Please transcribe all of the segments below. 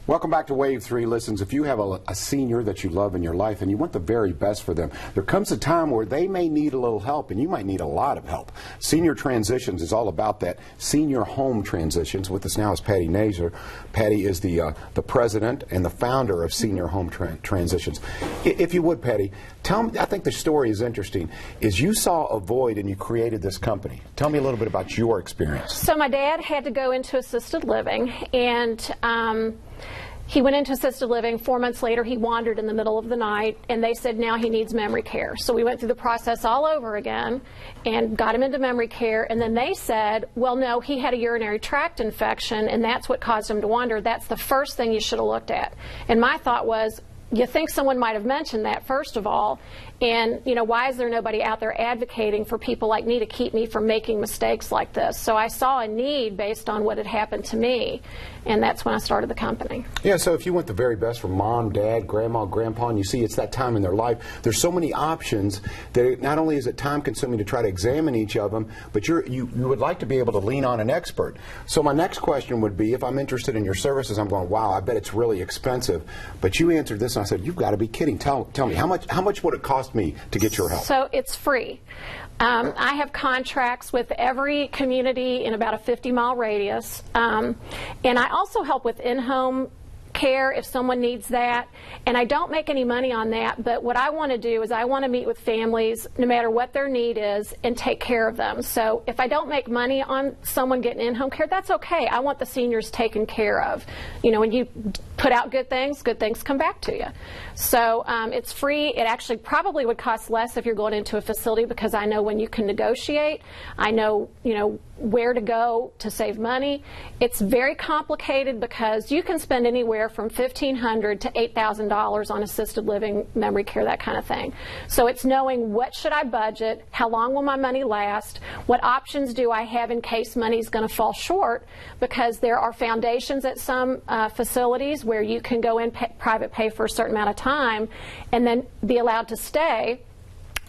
Welcome back to Wave 3. Listens, if you have a senior that you love in your life and you want the very best for them, there comes a time where they may need a little help and you might need a lot of help. Senior Transitions is all about that. Senior Home Transitions. With us now is Patti Nasier. Patti is the president and the founder of Senior Home Transitions. If you would, Patti, tell me, I think the story is interesting, is you saw a void and you created this company. Tell me a little bit about your experience. So my dad had to go into assisted living, and he went into assisted living. 4 months later, he wandered in the middle of the night, and they said now he needs memory care. So we went through the process all over again and got him into memory care, and then they said, well, no, he had a urinary tract infection, and that's what caused him to wander. That's the first thing you should have looked at. And my thought was, you think someone might have mentioned that, first of all, and, you know, why is there nobody out there advocating for people like me to keep me from making mistakes like this? So I saw a need based on what had happened to me, and that's when I started the company. Yeah, so if you want the very best for mom, dad, grandma, grandpa, and you see it's that time in their life, there's so many options that not only is it time-consuming to try to examine each of them, but you would like to be able to lean on an expert. So my next question would be, if I'm interested in your services, I'm going, wow, I bet it's really expensive. But you answered this, and I said, you've got to be kidding. Tell me, how much would it cost me to get your help? So it's free. I have contracts with every community in about a 50-mile radius, and I also help with in-home care if someone needs that, and I don't make any money on that, but what I want to do is I want to meet with families no matter what their need is and take care of them. So if I don't make money on someone getting in-home care, that's okay. I want the seniors taken care of. You know, when you put out good things come back to you. So it's free. It actually probably would cost less if you're going into a facility, because I know when you can negotiate. I know, you know, where to go to save money. It's very complicated because you can spend anywhere from $1,500 to $8,000 on assisted living, memory care, that kind of thing. So it's knowing what should I budget, how long will my money last, what options do I have in case money's going to fall short, because there are foundations at some facilities where you can go in private pay for a certain amount of time and then be allowed to stay,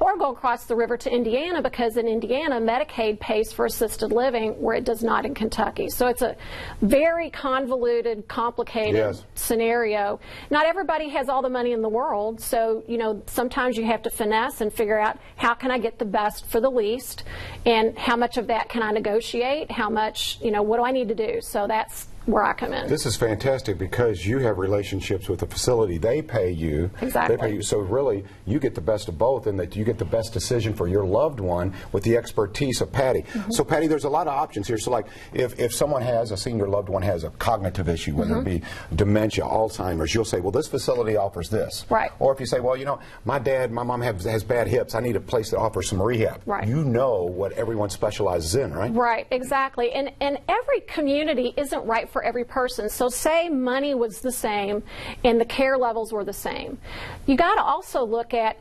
or go across the river to Indiana, because in Indiana, Medicaid pays for assisted living where it does not in Kentucky. So it's a very convoluted, complicated scenario. Not everybody has all the money in the world, so, you know, sometimes you have to finesse and figure out how can I get the best for the least, and how much of that can I negotiate, how much, you know, what do I need to do? So that's where I come in. This is fantastic because you have relationships with the facility. They pay you. Exactly. They pay you. So really, you get the best of both, and that you get the best decision for your loved one with the expertise of Patti. So Patti, there's a lot of options here. So like, if someone has, a senior loved one has a cognitive issue, whether it be dementia, Alzheimer's, you'll say, well, this facility offers this. Right. Or if you say, well, you know, my mom has bad hips. I need a place that offers some rehab. Right. You know what everyone specializes in, right? Right, exactly. And every community isn't right for every person. So say money was the same and the care levels were the same. You got to also look at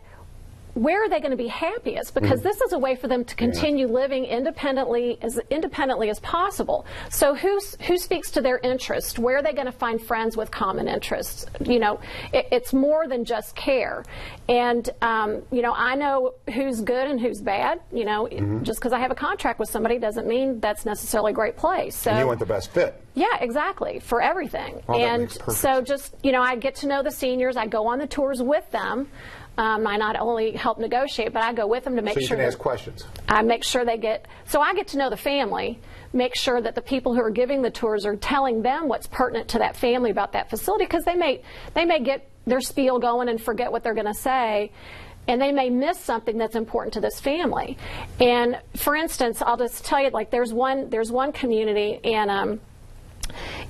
where are they going to be happiest, because this is a way for them to continue living independently as possible. So who speaks to their interests? Where are they going to find friends with common interests? You know, it's more than just care. And you know, I know who's good and who's bad. You know, just because I have a contract with somebody doesn't mean that's necessarily a great place. So and you want the best fit. Yeah, exactly, for everything. Well, and so just, you know, I get to know the seniors. I go on the tours with them. I not only help negotiate, but I go with them to make sure. So you can ask questions. I make sure they get, so I get to know the family, make sure that the people who are giving the tours are telling them what's pertinent to that family about that facility, because they may get their spiel going and forget what they're going to say, and they may miss something that's important to this family. And for instance, I'll just tell you, like there's one community, and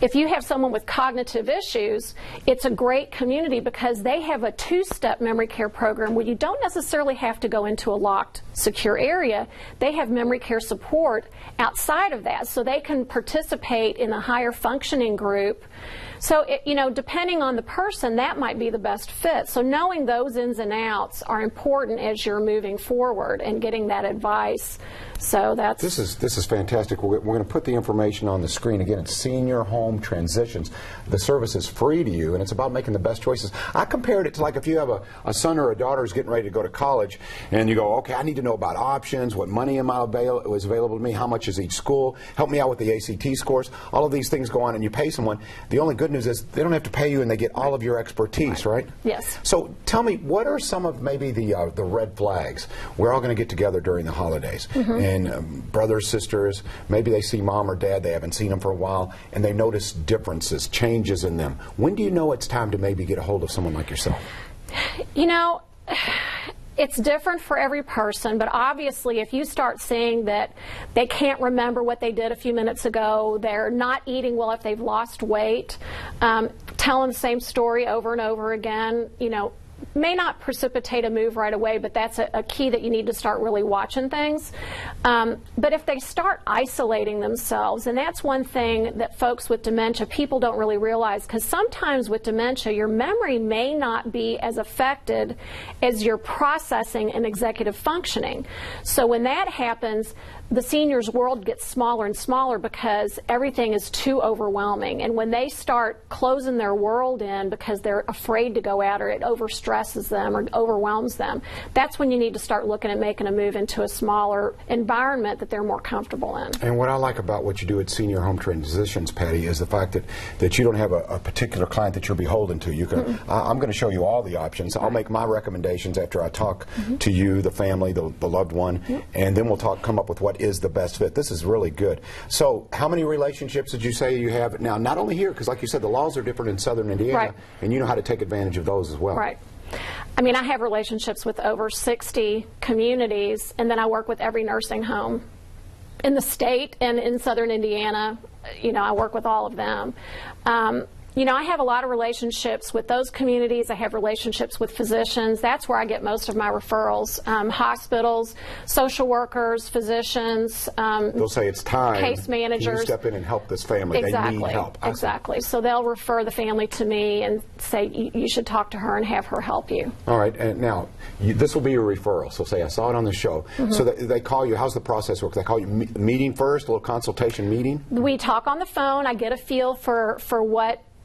if you have someone with cognitive issues, it's a great community because they have a two-step memory care program where you don't necessarily have to go into a locked, secure area. They have memory care support outside of that, so they can participate in a higher functioning group. So, you know, depending on the person, that might be the best fit. So knowing those ins and outs are important as you're moving forward and getting that advice. So that's... This is fantastic. We're going to put the information on the screen. Again, it's Senior Home Home Transitions. The service is free to you, and it's about making the best choices. I compared it to like if you have a son or a daughter who's getting ready to go to college, and you go, okay, I need to know about options, what money is available to me, how much is each school, help me out with the ACT scores. All of these things go on, and you pay someone. The only good news is they don't have to pay you, and they get all of your expertise, right? Yes. So tell me, what are some of maybe the red flags? We're all going to get together during the holidays, and brothers, sisters, maybe they see mom or dad, they haven't seen them for a while, and they notice differences, changes in them. When do you know it's time to maybe get a hold of someone like yourself? You know, it's different for every person, but obviously if you start seeing that they can't remember what they did a few minutes ago, they're not eating well if they've lost weight, telling the same story over and over again, you know, may not precipitate a move right away, but that's a key that you need to start really watching things. But if they start isolating themselves, and that's one thing that folks with dementia, people don't really realize, because sometimes with dementia, your memory may not be as affected as your processing and executive functioning. So when that happens, the senior's world gets smaller and smaller because everything is too overwhelming. And when they start closing their world in because they're afraid to go out, or it overstresses them or overwhelms them, that's when you need to start looking at making a move into a smaller environment that they're more comfortable in. And what I like about what you do at Senior Home Transitions, Patti, is the fact that you don't have a particular client that you're beholden to. You can. I'm going to show you all the options. I'll make my recommendations after I talk to you, the family, the loved one, and then we'll come up with what is the best fit. This is really good. So how many relationships did you say you have now? Not only here, because like you said, the laws are different in Southern Indiana, and you know how to take advantage of those as well. Right. I mean, I have relationships with over 60 communities, and then I work with every nursing home in the state and in Southern Indiana. You know, I work with all of them. You know, I have a lot of relationships with those communities. I have relationships with physicians. That's where I get most of my referrals. Hospitals, social workers, physicians. They'll say it's time. Case managers. Can you step in and help this family? Exactly. They need help. Exactly. So they'll refer the family to me and say, you should talk to her and have her help you. All right. And now, this will be your referral. So say, I saw it on the show. So they call you. How's the process work? They call you meeting first, a little consultation meeting? We talk on the phone. I get a feel for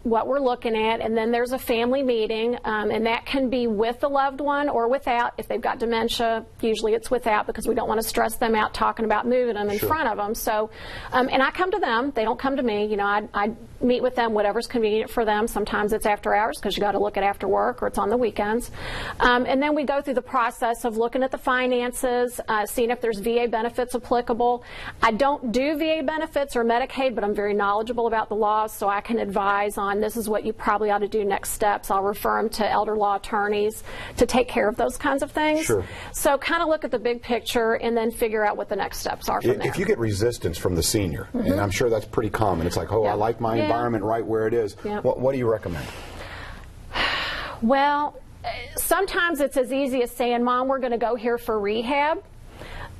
what we're looking at, and then there's a family meeting, and that can be with the loved one or without. If they've got dementia, usually it's without, because we don't want to stress them out talking about moving them in front of them. So, and I come to them. They don't come to me. You know, I meet with them, whatever's convenient for them. Sometimes it's after hours because you got to look at after work, or it's on the weekends. And then we go through the process of looking at the finances, seeing if there's VA benefits applicable. I don't do VA benefits or Medicaid, but I'm very knowledgeable about the laws, so I can advise on this is what you probably ought to do next steps. I'll refer them to elder law attorneys to take care of those kinds of things. Sure. So kind of look at the big picture and then figure out what the next steps are from there. If you get resistance from the senior, and I'm sure that's pretty common, it's like, oh, I like my environment right where it is. What do you recommend? Well, sometimes it's as easy as saying, Mom, we're going to go here for rehab.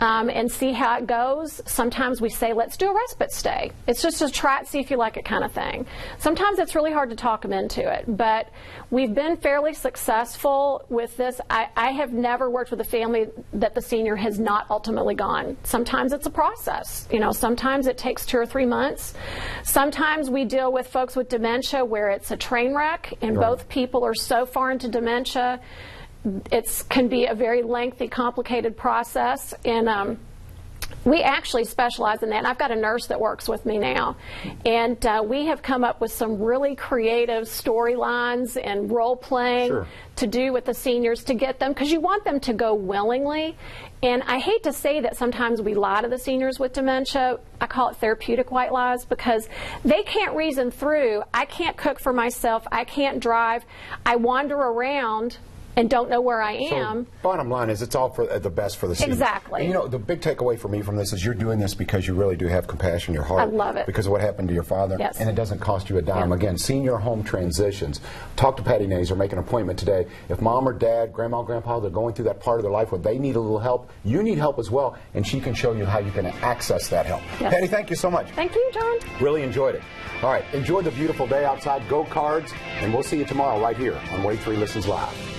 And see how it goes. Sometimes we say, let's do a respite stay. It's just to try it, see if you like it kind of thing. Sometimes it's really hard to talk them into it, but we've been fairly successful with this. I have never worked with a family that the senior has not ultimately gone. Sometimes it's a process. You know, sometimes it takes 2 or 3 months. Sometimes we deal with folks with dementia where it's a train wreck and both people are so far into dementia. It can be a very lengthy, complicated process, and we actually specialize in that. And I've got a nurse that works with me now, and we have come up with some really creative storylines and role-playing to do with the seniors to get them, because you want them to go willingly. And I hate to say that sometimes we lie to the seniors with dementia. I call it therapeutic white lies, because they can't reason through, I can't cook for myself, I can't drive, I wander around and don't know where I am. So bottom line is, it's all for the best for the senior. Exactly. And you know, the big takeaway for me from this is you're doing this because you really do have compassion in your heart. I love it. Because of what happened to your father. Yes. And it doesn't cost you a dime. Again, Senior Home Transitions. Talk to Patti Nasier, make an appointment today. If mom or dad, grandma, grandpa, they're going through that part of their life where they need a little help, you need help as well, and she can show you how you can access that help. Yes. Patti, thank you so much. Thank you, John. Really enjoyed it. All right, enjoy the beautiful day outside. Go Cards, and we'll see you tomorrow right here on Wave 3 Listens Live.